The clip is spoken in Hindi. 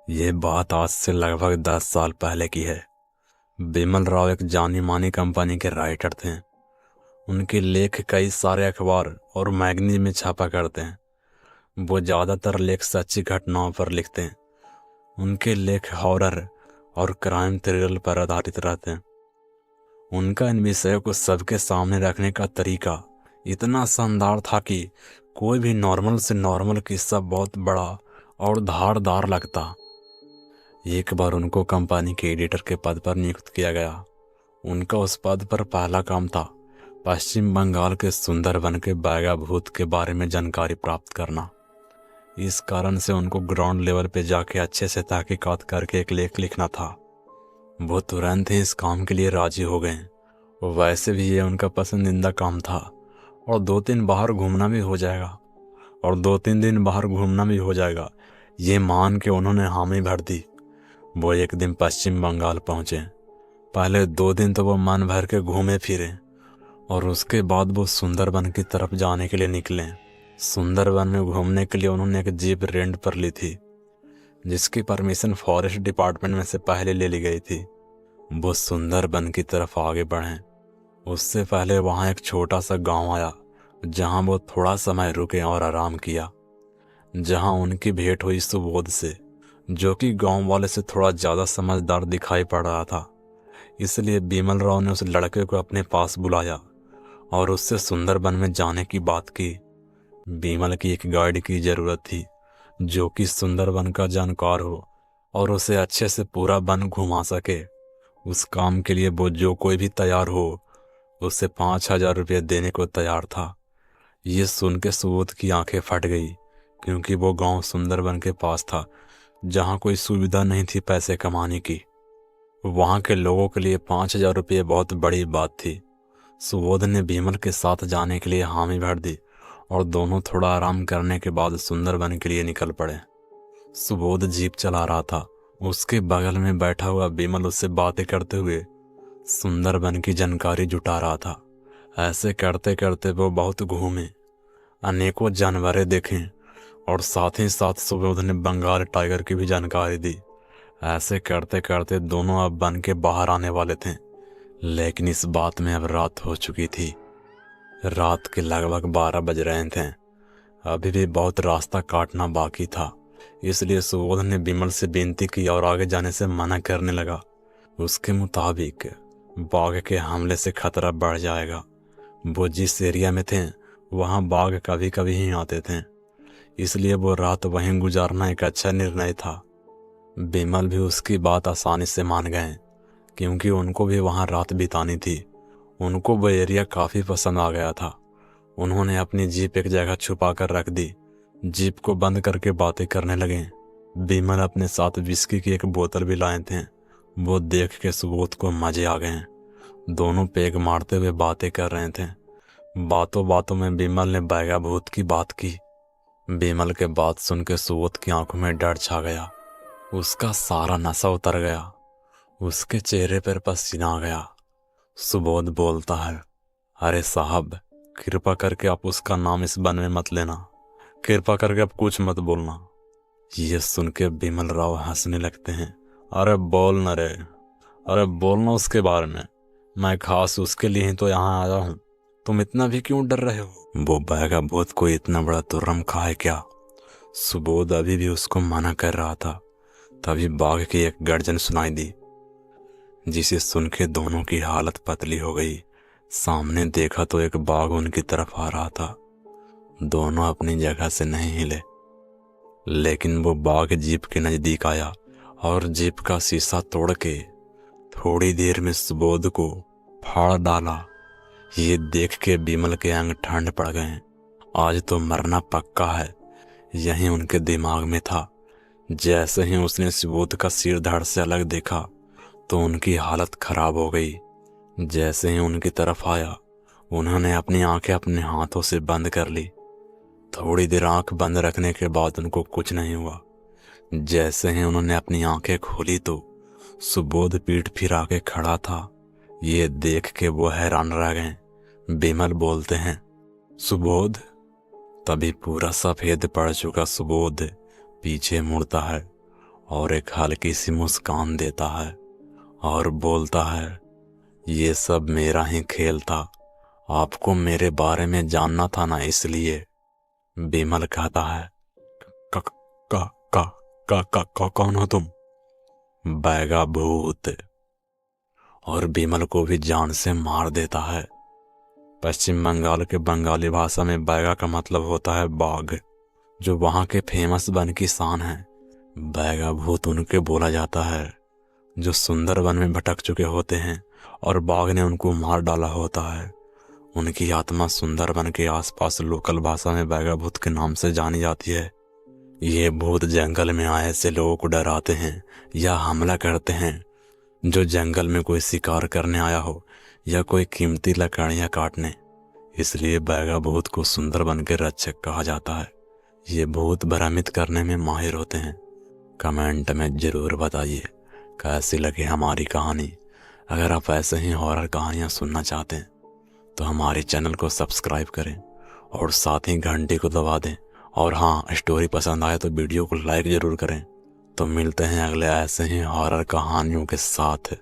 ये बात आज से लगभग 10 साल पहले की है। बिमल राव एक जानी मानी कंपनी के राइटर थे। उनके लेख कई सारे अखबार और मैगजीन में छापा करते हैं। वो ज़्यादातर लेख सच्ची घटनाओं पर लिखते हैं। उनके लेख हॉरर और क्राइम थ्रिलर पर आधारित रहते हैं। उनका इन विषयों को सबके सामने रखने का तरीका इतना शानदार था कि कोई भी नॉर्मल से नॉर्मल किस्सा बहुत बड़ा और धारदार लगता। एक बार उनको कंपनी के एडिटर के पद पर नियुक्त किया गया। उनका उस पद पर पहला काम था पश्चिम बंगाल के सुंदरबन के बैगा भूत के बारे में जानकारी प्राप्त करना। इस कारण से उनको ग्राउंड लेवल पे जाके अच्छे से तहकीकात करके एक लेख लिखना था। वो तुरंत ही इस काम के लिए राजी हो गए। वैसे भी ये उनका पसंदीदा काम था और 2-3 बाहर घूमना भी हो जाएगा और 2-3 दिन बाहर घूमना भी हो जाएगा, ये मान के उन्होंने हामी भर दी। वो एक दिन पश्चिम बंगाल पहुंचे। पहले 2 दिन तो वो मन भर के घूमे फिरे और उसके बाद वो सुंदरबन की तरफ जाने के लिए निकले। सुंदरबन में घूमने के लिए उन्होंने एक जीप रेंट पर ली थी, जिसकी परमिशन फॉरेस्ट डिपार्टमेंट में से पहले ले ली गई थी। वो सुंदरबन की तरफ आगे बढ़े। उससे पहले वहाँ एक छोटा सा गांव आया, जहाँ वो थोड़ा समय रुके और आराम किया। जहाँ उनकी भेंट हुई सुबोध से, जो कि गांव वाले से थोड़ा ज़्यादा समझदार दिखाई पड़ रहा था। इसलिए बिमल राव ने उस लड़के को अपने पास बुलाया और उससे सुंदरबन में जाने की बात की। बिमल की एक गाइड की ज़रूरत थी, जो कि सुंदरबन का जानकार हो और उसे अच्छे से पूरा वन घुमा सके। उस काम के लिए वो जो कोई भी तैयार हो, उसे 5,000 रुपये देने को तैयार था। ये सुन के सुबोध की आंखें फट गई, क्योंकि वो गांव सुंदरबन के पास था, जहां कोई सुविधा नहीं थी पैसे कमाने की। वहां के लोगों के लिए 5,000 रुपये बहुत बड़ी बात थी। सुबोध ने बिमल के साथ जाने के लिए हामी भर दी और दोनों थोड़ा आराम करने के बाद सुंदरबन के लिए निकल पड़े। सुबोध जीप चला रहा था। उसके बगल में बैठा हुआ बिमल उससे बातें करते हुए सुंदरबन की जानकारी जुटा रहा था। ऐसे करते करते वो बहुत घूमे, अनेकों जानवरें देखे और साथ ही साथ सुबोध ने बंगाल टाइगर की भी जानकारी दी। ऐसे करते करते दोनों अब वन के बाहर आने वाले थे, लेकिन इस बात में अब रात हो चुकी थी। रात के लगभग 12 बज रहे थे। अभी भी बहुत रास्ता काटना बाकी था, इसलिए सुबोध ने बिमल से विनती की और आगे जाने से मना करने लगा। उसके मुताबिक बाघ के हमले से खतरा बढ़ जाएगा। वो जिस एरिया में थे वहाँ बाघ कभी कभी ही आते थे, इसलिए वो रात वहीं गुजारना एक अच्छा निर्णय था। बिमल भी उसकी बात आसानी से मान गए, क्योंकि उनको भी वहाँ रात बितानी थी। उनको वो एरिया काफ़ी पसंद आ गया था। उन्होंने अपनी जीप एक जगह छुपा कर रख दी। जीप को बंद करके बातें करने लगे। बिमल अपने साथ विस्की की एक बोतल भी लाए थे। वो देख के सुबोध को मजे आ गए। दोनों पेग मारते हुए बातें कर रहे थे। बातों बातों में बिमल ने बैगा भूत की बात की। बिमल के बात सुन के सुबोध की आंखों में डर छा गया। उसका सारा नशा उतर गया। उसके चेहरे पर पसीना आ गया। सुबोध बोलता है, अरे साहब, कृपा करके आप उसका नाम इस वन में मत लेना। कृपा करके आप कुछ मत बोलना। ये सुन के बिमल राव हंसने लगते हैं। अरे बोल न रे, अरे बोलना उसके बारे में। मैं खास उसके लिए ही तो यहाँ आया हूँ। तुम इतना भी क्यों डर रहे हो? वो बैगा भूत को इतना बड़ा तुर्रम खा है क्या? सुबोध अभी भी उसको मना कर रहा था। तभी बाघ की एक गर्जन सुनाई दी, जिसे सुन के दोनों की हालत पतली हो गई। सामने देखा तो एक बाघ उनकी तरफ आ रहा था। दोनों अपनी जगह से नहीं हिले, लेकिन वो बाघ जीप के नजदीक आया और जीप का शीशा तोड़ के थोड़ी देर में सुबोध को फाड़ डाला। ये देख के बिमल के अंग ठंड पड़ गए। आज तो मरना पक्का है, यही उनके दिमाग में था। जैसे ही उसने सुबोध का सिर धड़ से अलग देखा तो उनकी हालत खराब हो गई। जैसे ही उनकी तरफ आया, उन्होंने अपनी आंखें अपने हाथों से बंद कर ली। थोड़ी देर आंख बंद रखने के बाद उनको कुछ नहीं हुआ। जैसे ही उन्होंने अपनी आंखें खोली तो सुबोध पीठ फिरा के खड़ा था। ये देख के वो हैरान रह गए। बिमल बोलते हैं, सुबोध। तभी पूरा सफेद पड़ चुका सुबोध पीछे मुड़ता है और एक हल्की सी मुस्कान देता है और बोलता है, ये सब मेरा ही खेल था, आपको मेरे बारे में जानना था ना, इसलिए। बिमल कहता है, का, का, का, कौन हो तुम? बैगा भूत। और बिमल को भी जान से मार देता है। पश्चिम बंगाल के बंगाली भाषा में बैगा का मतलब होता है बाघ, जो वहाँ के फेमस वन की शान है। बैगा भूत उनके बोला जाता है जो सुंदर वन में भटक चुके होते हैं और बाघ ने उनको मार डाला होता है। उनकी आत्मा सुंदर वन के आसपास लोकल भाषा में बैगा भूत के नाम से जानी जाती है। ये भूत जंगल में आए से लोगों को डराते हैं या हमला करते हैं। जो जंगल में कोई शिकार करने आया हो या कोई कीमती लकड़ियां काटने, इसलिए बैगा भूत को सुंदर वन के रक्षक कहा जाता है। ये भूत भ्रमित करने में माहिर होते हैं। कमेंट में जरूर बताइए कैसी लगी हमारी कहानी। अगर आप ऐसे ही हॉरर कहानियां सुनना चाहते हैं तो हमारे चैनल को सब्सक्राइब करें और साथ ही घंटी को दबा दें। और हाँ, स्टोरी पसंद आए तो वीडियो को लाइक ज़रूर करें। तो मिलते हैं अगले ऐसे ही हॉरर कहानियों के साथ।